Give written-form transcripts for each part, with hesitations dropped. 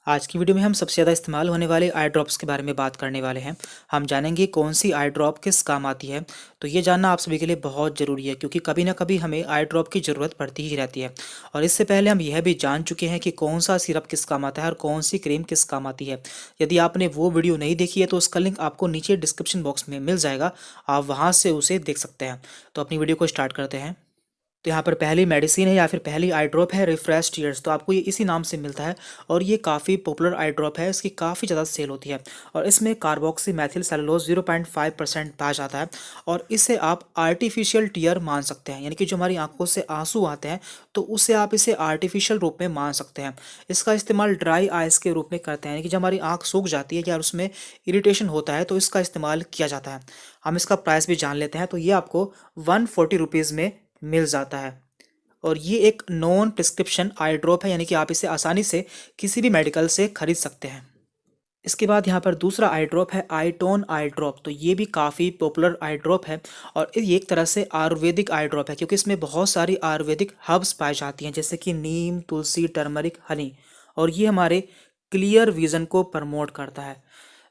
आज की वीडियो में हम सबसे ज़्यादा इस्तेमाल होने वाले आई ड्रॉप्स के बारे में बात करने वाले हैं। हम जानेंगे कौन सी आई ड्रॉप किस काम आती है। तो ये जानना आप सभी के लिए बहुत ज़रूरी है क्योंकि कभी ना कभी हमें आई ड्रॉप की ज़रूरत पड़ती ही रहती है। और इससे पहले हम यह भी जान चुके हैं कि कौन सा सिरप किस काम आता है और कौन सी क्रीम किस काम आती है। यदि आपने वो वीडियो नहीं देखी है तो उसका लिंक आपको नीचे डिस्क्रिप्शन बॉक्स में मिल जाएगा, आप वहाँ से उसे देख सकते हैं। तो अपनी वीडियो को स्टार्ट करते हैं। तो यहाँ पर पहली मेडिसिन है या फिर पहली आई ड्रॉप है रिफ्रेश टीयर्स। तो आपको ये इसी नाम से मिलता है और ये काफ़ी पॉपुलर आई ड्रॉप है, इसकी काफ़ी ज़्यादा सेल होती है। और इसमें कार्बोक्सी मैथिल सेलुलोज 0.5% पाया जाता है और इसे आप आर्टिफिशियल टीयर मान सकते हैं, यानी कि जो हमारी आंखों से आंसू आते हैं तो उससे आप इसे आर्टिफिशियल रूप में मान सकते हैं। इसका इस्तेमाल ड्राई आइज़ के रूप में करते हैं, यानी कि जब हमारी आंख सूख जाती है या उसमें इरिटेशन होता है तो इसका इस्तेमाल किया जाता है। हम इसका प्राइस भी जान लेते हैं। तो ये आपको 140 रुपीज़ में मिल जाता है और ये एक नॉन प्रिस्क्रिप्शन आई ड्रॉप है, यानी कि आप इसे आसानी से किसी भी मेडिकल से खरीद सकते हैं। इसके बाद यहाँ पर दूसरा आई ड्रॉप है आईटोन आई ड्रॉप। तो ये भी काफ़ी पॉपुलर आई ड्रॉप है और ये एक तरह से आयुर्वेदिक आई ड्रॉप है क्योंकि इसमें बहुत सारी आयुर्वेदिक हर्ब्स पाई जाती हैं जैसे कि नीम, तुलसी, टर्मरिक, हनी। और ये हमारे क्लियर विजन को प्रमोट करता है।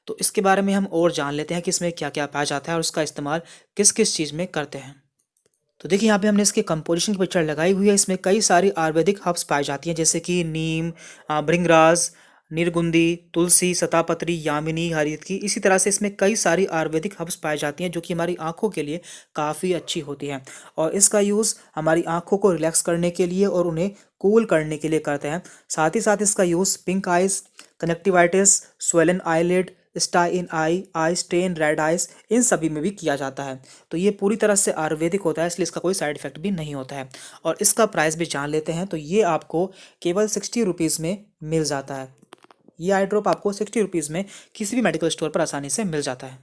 तो इसके बारे में हम और जान लेते हैं कि इसमें क्या क्या पाया जाता है और उसका इस्तेमाल किस किस चीज़ में करते हैं। तो देखिए यहाँ पे हमने इसके कंपोजिशन की पिक्चर लगाई हुई है। इसमें कई सारी आयुर्वेदिक हर्ब्स पाई जाती हैं जैसे कि नीम, भृंगराज, निर्गुंदी, तुलसी, सतापत्री, यामिनी, हरितकी। इसी तरह से इसमें कई सारी आयुर्वेदिक हर्ब्स पाई जाती हैं जो कि हमारी आंखों के लिए काफ़ी अच्छी होती हैं। और इसका यूज़ हमारी आंखों को रिलैक्स करने के लिए और उन्हें कूल करने के लिए करते हैं। साथ ही साथ इसका use pink eyes, conjunctivitis, swollen eyelid, star in eye, eye strain, red eyes, इन सभी में भी किया जाता है। तो ये पूरी तरह से आयुर्वेदिक होता है, इसलिए इसका कोई साइड इफेक्ट भी नहीं होता है। और इसका प्राइस भी जान लेते हैं। तो ये आपको केवल 60 रुपीज़ में मिल जाता है। ये आई ड्रॉप आपको 60 रुपीज़ में किसी भी मेडिकल स्टोर पर आसानी से मिल जाता है।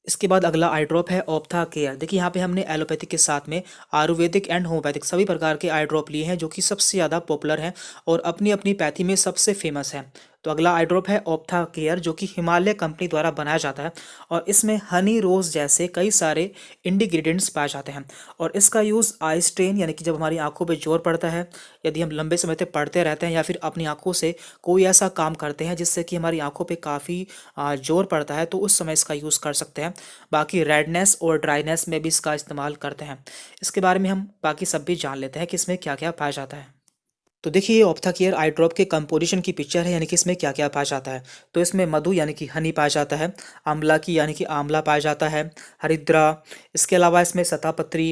इसके बाद अगला आई ड्रॉप है ऑप्था केयर। देखिए यहाँ पे हमने एलोपैथिक के साथ में आयुर्वेदिक एंड होम्योपैथिक सभी प्रकार के आई ड्रॉप लिए हैं जो कि सबसे ज़्यादा पॉपुलर हैं और अपनी अपनी पैथी में सबसे फेमस है। तो अगला आई ड्रॉप है ऑप्था केयर जो कि हिमालय कंपनी द्वारा बनाया जाता है और इसमें हनी रोज जैसे कई सारे इंग्रेडिएंट्स पाए जाते हैं। और इसका यूज़ आई स्ट्रेन, यानी कि जब हमारी आंखों पे जोर पड़ता है, यदि हम लंबे समय तक पढ़ते रहते हैं या फिर अपनी आंखों से कोई ऐसा काम करते हैं जिससे कि हमारी आंखों पे काफ़ी जोर पड़ता है, तो उस समय इसका यूज़ कर सकते हैं। बाकी रेडनेस और ड्राइनेस में भी इसका इस्तेमाल करते हैं। इसके बारे में हम बाकी सब भी जान लेते हैं कि इसमें क्या क्या पाया जाता है। तो देखिए ये ऑप्था केयर आई ड्रॉप के कंपोजिशन की पिक्चर है, यानी कि इसमें क्या क्या पाया जाता है। तो इसमें मधु यानी कि हनी पाया जाता है, आंवला की यानी कि आंवला पाया जाता है, हरिद्रा, इसके अलावा इसमें सतापत्री,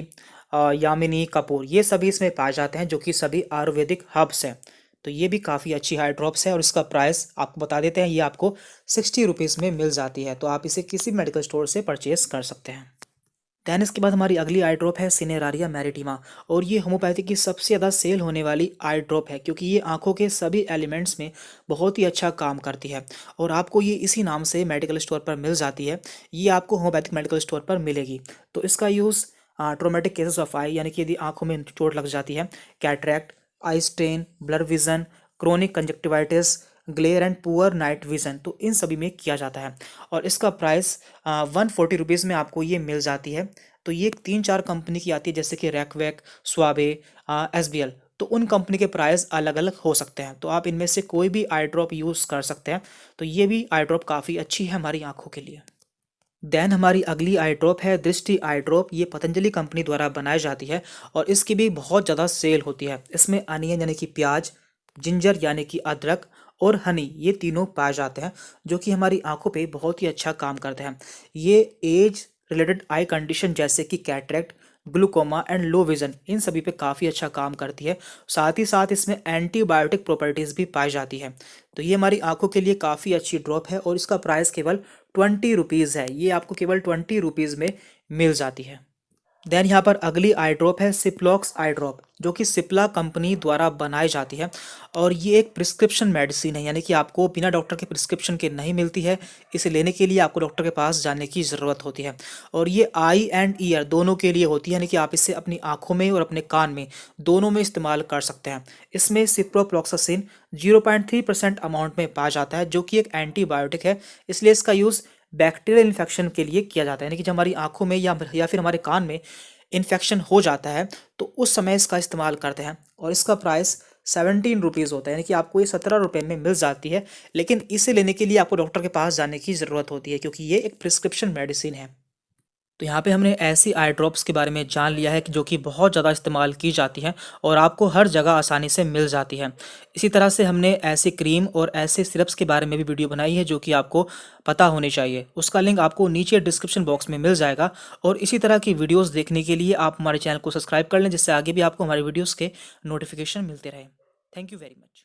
यामिनी, कपूर, ये सभी इसमें पाए जाते हैं जो कि सभी आयुर्वेदिक हर्ब्स हैं। तो ये भी काफ़ी अच्छी आई ड्रॉप्स है और इसका प्राइस आपको बता देते हैं। ये आपको 60 रुपीज़ में मिल जाती है, तो आप इसे किसी मेडिकल स्टोर से परचेज कर सकते हैं। दैन इसके बाद हमारी अगली आई ड्रॉप है सिनेरारिया मैरिटिमा और ये होम्योपैथी की सबसे ज़्यादा सेल होने वाली आई ड्रॉप है क्योंकि ये आंखों के सभी एलिमेंट्स में बहुत ही अच्छा काम करती है और आपको ये इसी नाम से मेडिकल स्टोर पर मिल जाती है। ये आपको होम्योपैथिक मेडिकल स्टोर पर मिलेगी। तो इसका यूज़ ट्रोमेटिक केसेस ऑफ आई, यानी कि यदि आंखों में चोट लग जाती है, cataract, eye strain, blur vision, chronic conjunctivitis, glare and poor night vision, तो इन सभी में किया जाता है। और इसका प्राइस 140 रुपीज़ में आपको ये मिल जाती है। तो ये 3-4 कंपनी की आती है जैसे कि रैकवैक, स्वाबे, SBL। तो उन कंपनी के प्राइस अलग अलग हो सकते हैं, तो आप इनमें से कोई भी आई ड्रॉप यूज़ कर सकते हैं। तो ये भी आई ड्रॉप काफ़ी अच्छी है हमारी आंखों के लिए। देन हमारी अगली आई ड्रॉप है दृष्टि आई ड्रॉप। ये पतंजलि कंपनी द्वारा बनाई जाती है और इसकी भी बहुत ज़्यादा सेल होती है। इसमें अनियन यानी कि प्याज, जिंजर यानी कि अदरक और हनी, ये तीनों पाए जाते हैं जो कि हमारी आंखों पे बहुत ही अच्छा काम करते हैं। ये एज रिलेटेड आई कंडीशन जैसे कि cataract, glaucoma and low vision, इन सभी पे काफ़ी अच्छा काम करती है। साथ ही साथ इसमें एंटीबायोटिक प्रॉपर्टीज़ भी पाई जाती है। तो ये हमारी आंखों के लिए काफ़ी अच्छी ड्रॉप है और इसका प्राइस केवल 20 रुपीज़ है। ये आपको केवल 20 रुपीज़ में मिल जाती है। देन यहाँ पर अगली आई ड्रॉप है सिप्लॉक्स आई ड्रॉप जो कि सिप्ला कंपनी द्वारा बनाई जाती है और ये एक प्रिस्क्रिप्शन मेडिसिन है, यानी कि आपको बिना डॉक्टर के प्रिस्क्रिप्शन के नहीं मिलती है। इसे लेने के लिए आपको डॉक्टर के पास जाने की ज़रूरत होती है और ये आई एंड ईयर दोनों के लिए होती है, यानी कि आप इसे अपनी आंखों में और अपने कान में दोनों में इस्तेमाल कर सकते हैं। इसमें सिप्रोफ्लॉक्सासिन 0.3% अमाउंट में पाया जाता है जो कि एक एंटीबायोटिक है, इसलिए इसका यूज़ बैक्टीरियल इन्फेक्शन के लिए किया जाता है, यानी कि जब हमारी आंखों में या फिर हमारे कान में इन्फेक्शन हो जाता है तो उस समय इसका इस्तेमाल करते हैं। और इसका प्राइस ₹17 होता है, यानी कि आपको ये ₹17 में मिल जाती है। लेकिन इसे लेने के लिए आपको डॉक्टर के पास जाने की ज़रूरत होती है, क्योंकि ये एक प्रिस्क्रिप्शन मेडिसिन है। तो यहाँ पे हमने ऐसी आई ड्रॉप्स के बारे में जान लिया है कि जो कि बहुत ज़्यादा इस्तेमाल की जाती हैं और आपको हर जगह आसानी से मिल जाती हैं। इसी तरह से हमने ऐसी क्रीम और ऐसे सिरप्स के बारे में भी वीडियो बनाई है जो कि आपको पता होनी चाहिए। उसका लिंक आपको नीचे डिस्क्रिप्शन बॉक्स में मिल जाएगा। और इसी तरह की वीडियोज़ देखने के लिए आप हमारे चैनल को सब्सक्राइब कर लें, जिससे आगे भी आपको हमारे वीडियोज़ के नोटिफिकेशन मिलते रहें। Thank you very much.